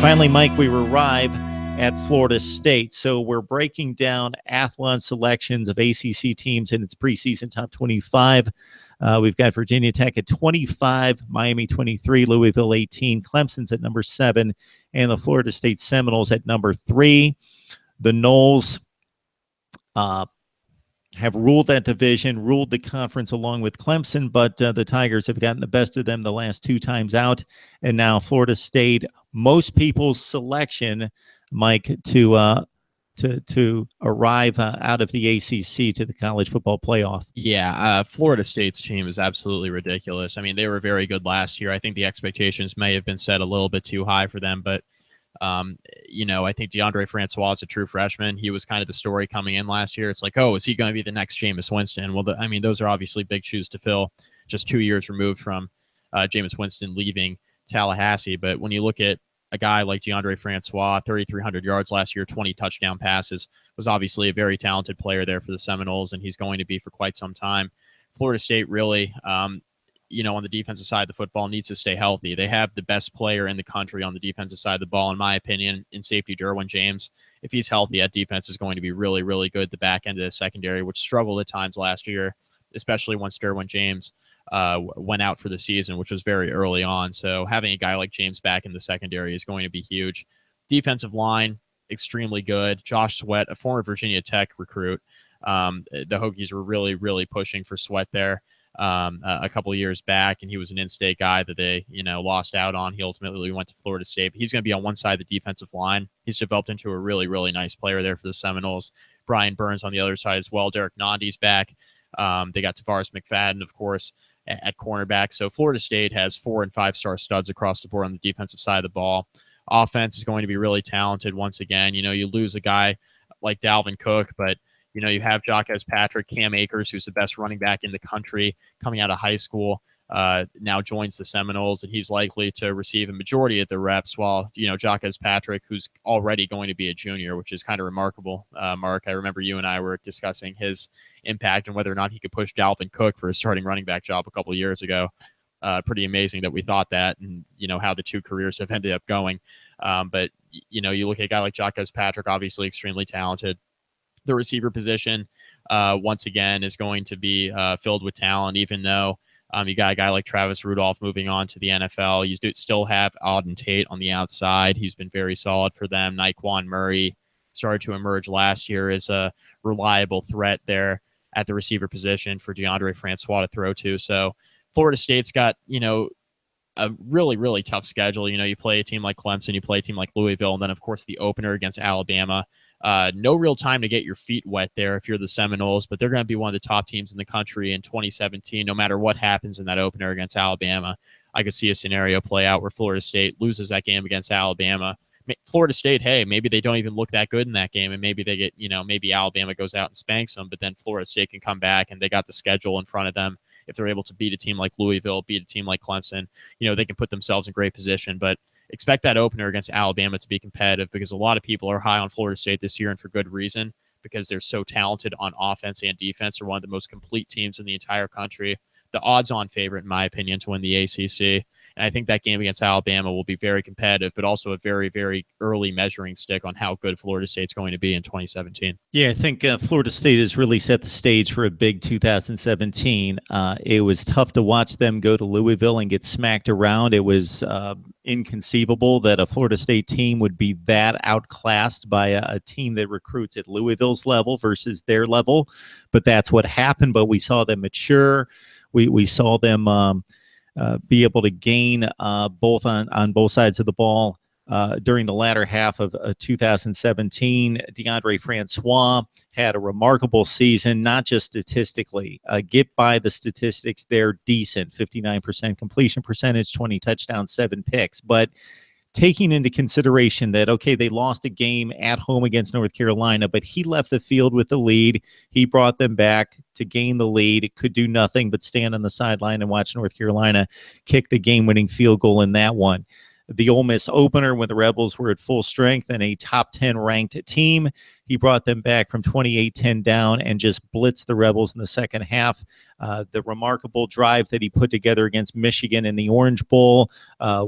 Finally, Mike, we arrive at Florida State. So we're breaking down Athlon selections of ACC teams in its preseason top 25. We've got Virginia Tech at 25, Miami 23, Louisville 18, Clemson's at number 7, and the Florida State Seminoles at number 3. The Noles have ruled that division, ruled the conference along with Clemson, but the Tigers have gotten the best of them the last 2 times out. And now Florida State, most people's selection, Mike, to arrive out of the ACC to the college football playoff. Yeah, Florida State's team is absolutely ridiculous. I mean, they were very good last year. I think the expectations may have been set a little bit too high for them, but I think DeAndre Francois is a true freshman. He was kind of the story coming in last year. It's like, oh, is he going to be the next Jameis Winston? Well, those are obviously big shoes to fill, just 2 years removed from Jameis Winston leaving Tallahassee. But when you look at a guy like DeAndre Francois, 3,300 yards last year, 20 touchdown passes, was obviously a very talented player there for the Seminoles, and he's going to be for quite some time. Florida State really, on the defensive side of the football, needs to stay healthy. They have the best player in the country on the defensive side of the ball, in my opinion, in safety Derwin James. If he's healthy, that defense is going to be really, really good. The back end of the secondary, which struggled at times last year, especially once Derwin James went out for the season, which was very early on. So having a guy like James back in the secondary is going to be huge. Defensive line, extremely good. Josh Sweat, a former Virginia Tech recruit. The Hokies were really, really pushing for Sweat there a couple of years back, and he was an in-state guy that they, lost out on. He ultimately went to Florida State. But he's going to be on one side of the defensive line. He's developed into a really, really nice player there for the Seminoles. Brian Burns on the other side as well. Derek Nandi's back. They got Tavares McFadden, of course, at cornerback. So Florida State has 4- and 5-star studs across the board on the defensive side of the ball. Offense is going to be really talented once again. You lose a guy like Dalvin Cook, but you have Jacques Patrick, Cam Akers, who's the best running back in the country coming out of high school, now joins the Seminoles, and he's likely to receive a majority of the reps, while, Jacques Patrick, who's already going to be a junior, which is kind of remarkable. Mark, I remember you and I were discussing his impact and whether or not he could push Dalvin Cook for a starting running back job a couple of years ago. Pretty amazing that we thought that, and, how the 2 careers have ended up going. But, you look at a guy like Jacques Patrick, obviously extremely talented. The receiver position, once again, is going to be filled with talent, even though you got a guy like Travis Rudolph moving on to the NFL. You still have Auden Tate on the outside. He's been very solid for them. Naquan Murray started to emerge last year as a reliable threat there at the receiver position for DeAndre Francois to throw to. So Florida State's got, a really, really tough schedule. You play a team like Clemson, you play a team like Louisville, and then, of course, the opener against Alabama. No real time to get your feet wet there if you're the Seminoles, but they're going to be one of the top teams in the country in 2017, no matter what happens in that opener against Alabama. I could see a scenario play out where Florida State loses that game against Alabama. Florida State, hey, maybe they don't even look that good in that game, and maybe they get, maybe Alabama goes out and spanks them, but then Florida State can come back, and they got the schedule in front of them. If they're able to beat a team like Louisville, beat a team like Clemson, they can put themselves in great position. But expect that opener against Alabama to be competitive, because a lot of people are high on Florida State this year, and for good reason, because they're so talented on offense and defense. They're one of the most complete teams in the entire country. The odds-on favorite, in my opinion, to win the ACC. And I think that game against Alabama will be very competitive, but also a very, very early measuring stick on how good Florida State's going to be in 2017. Yeah, I think Florida State has really set the stage for a big 2017. It was tough to watch them go to Louisville and get smacked around. It was inconceivable that a Florida State team would be that outclassed by a team that recruits at Louisville's level versus their level. But that's what happened. But we saw them mature. We saw them be able to gain both on both sides of the ball during the latter half of 2017. DeAndre Francois had a remarkable season, not just statistically. Get by the statistics, they're decent. 59% completion percentage, 20 touchdowns, 7 picks. But taking into consideration that, okay, they lost a game at home against North Carolina, but he left the field with the lead. He brought them back to gain the lead. It could do nothing but stand on the sideline and watch North Carolina kick the game-winning field goal in that one. the Ole Miss opener when the Rebels were at full strength and a top 10 ranked team. He brought them back from 28-10 down and just blitzed the Rebels in the second half. The remarkable drive that he put together against Michigan in the Orange Bowl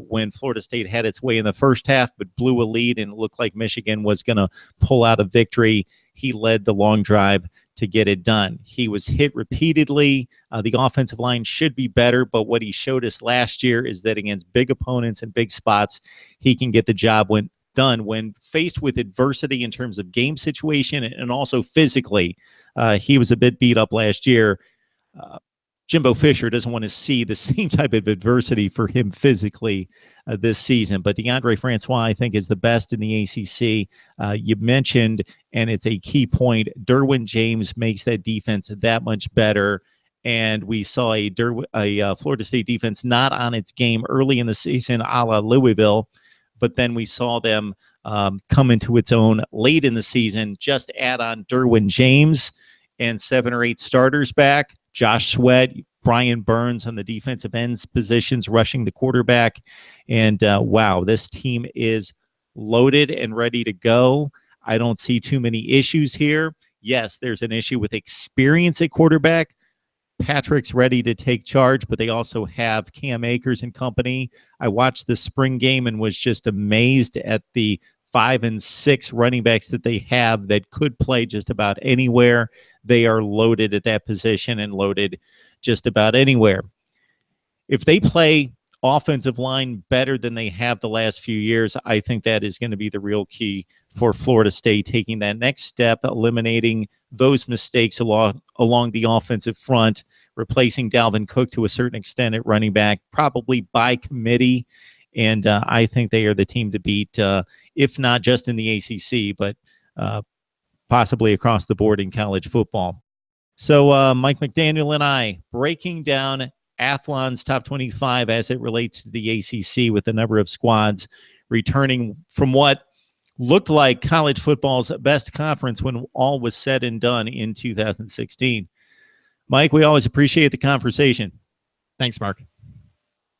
when Florida State had its way in the first half but blew a lead and it looked like Michigan was going to pull out a victory. He led the long drive to get it done. He was hit repeatedly. The offensive line should be better, but what he showed us last year is that against big opponents and big spots, he can get the job done when faced with adversity in terms of game situation and also physically. He was a bit beat up last year. Jimbo Fisher doesn't want to see the same type of adversity for him physically this season. But DeAndre Francois, I think, is the best in the ACC. You mentioned, and it's a key point, Derwin James makes that defense that much better. And we saw a Florida State defense not on its game early in the season, a la Louisville. But then we saw them come into its own late in the season. Just add on Derwin James and 7 or 8 starters back. Josh Sweat, Brian Burns on the defensive ends positions, rushing the quarterback. And wow, this team is loaded and ready to go. I don't see too many issues here. Yes, there's an issue with experience at quarterback. Patrick's ready to take charge, but they also have Cam Akers and company. I watched the spring game and was just amazed at the 5 and 6 running backs that they have that could play just about anywhere. They are loaded at that position and loaded just about anywhere. If they play offensive line better than they have the last few years, I think that is going to be the real key for Florida State, taking that next step, eliminating those mistakes along the offensive front, replacing Dalvin Cook to a certain extent at running back, probably by committee. And I think they are the team to beat, if not just in the ACC, but possibly across the board in college football. So Mike McDaniel and I breaking down Athlon's top 25 as it relates to the ACC with the number of squads returning from what looked like college football's best conference when all was said and done in 2016. Mike, we always appreciate the conversation. Thanks, Mark.